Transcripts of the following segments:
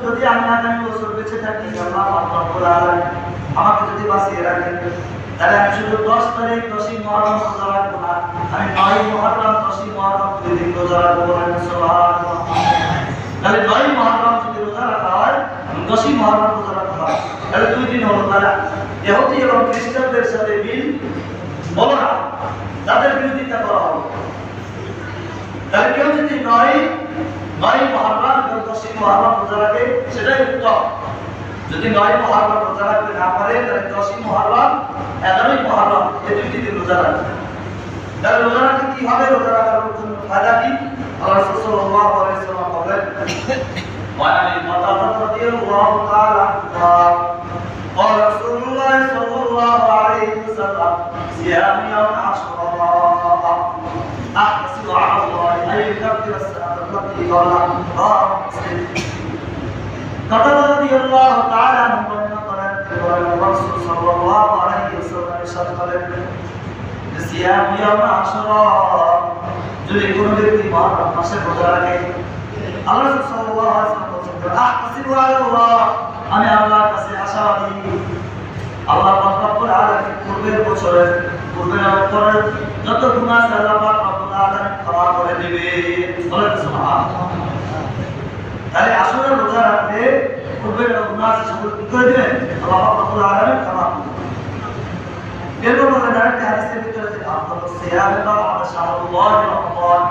যদি আমি আগামী বছর বেঁচে থাকি আল্লাহ রাব্বুল আলামিন আমাকে যদি বাঁচিয়ে রাখেন, তাহলে আমি শুধু 10 তারিখ 10ই মুহররম রোজা রাখবো না, আমি 9ই মুহররম 10ই মুহররম 2 দিন রোজা রাখবো। সুবহানাল্লাহ। তাহলে 9ই মুহররম যদি রোজা রাখা হয়, 10ই মুহররম রোজা রাখা হয়, তাহলে 2 দিন হলো। তাহলে ইহুদি এবং খ্রিস্টানদের সাথে মিল বলো না, তাদের বিরোধিতা করা হবে। তাহলে কেউ যদি 9ই মুহররম এবং 10ই মুহররম রোজা রাখে, সেটাই উত্তম। যদি 9ই মুহররম রোজা রাখতে না পারে, তাহলে 10ই মুহররম 11ই মুহররম এই 2 দিন রোজা রাখবে। তাহলে রোজা রাখতে কি হবে? রোজা রাখার জন্য ফায়দা কি? আল্লাহ রাসূল সাল্লাল্লাহু আলাইহি ওয়াসাল্লাম বলেন, ওয়া আলী মাতাআত রাদিয়াল্লাহু তাআলা قال رسول الله صلى الله عليه وسلم صيام يوم عاشوراء أحتسب على الله أن يكفر السنة التي قبلها رواه مسلم। قتادة رضي الله تعالى عنه বর্ণনা করেন, রাসূল সাল্লাল্লাহু আলাইহি ওয়াসাল্লাম ইরশাদ করেন, সিয়াম ইয়াউম আশুরা, যদি কোনো ব্যক্তি মুহররম মাসে রোজা রাখে, আল্লাহ রাসূল সাল্লাল্লাহু আলাইহি ওয়াসাল্লাম বলেন, আহতাসিবু আলাল্লাহ, আমি আল্লাহর কাছে আশাবাদী আল্লাহ রাব্বুল আলামিন পূর্বের বছরের যত গুনাহ আছে আল্লাহ রাব্বুল আলামিন ক্ষমা করে দিবে। বলেন সুবহানাল্লাহ। তাহলে আসলে রোজা রাখলে পূর্বের গুনাহ আছে সেগুলো কি করে দিবেন? আল্লাহ রাব্বুল আলামিন ক্ষমা করে দিবেন। এরপর বলেন আরেকটা হাদিসের ভিতরে যে আফদালুস সিয়াম বা'দা শাহরুল্লাহ রমজান,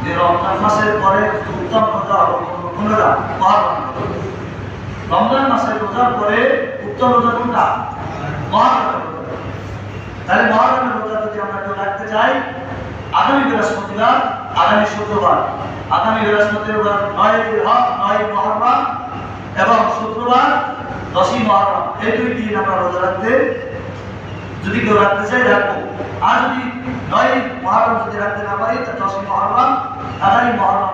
যে রমজান মাসের পরে উত্তম রোজা হলো কোনটা? মুহররম। রমজান মাসের রোজার পরে উত্তম রোজা কোনটা? মুহররম। তাহলে মুহররমের রোজা যদি আমরা কেউ রাখতে চাই, আগামী বৃহস্পতিবার, আগামী শুক্রবার, আগামী বৃহস্পতিবার 9ই মুহররম এবং শুক্রবার 10ই মুহররম, এই 2 দিন আমরা রোজা রাখতে যদি কেউ রাখতে চাই রাখবো। আর যদি 9ই মুহররম যদি রাখতে না পারি, তা 10ই মুহররম, 11ই মুহররম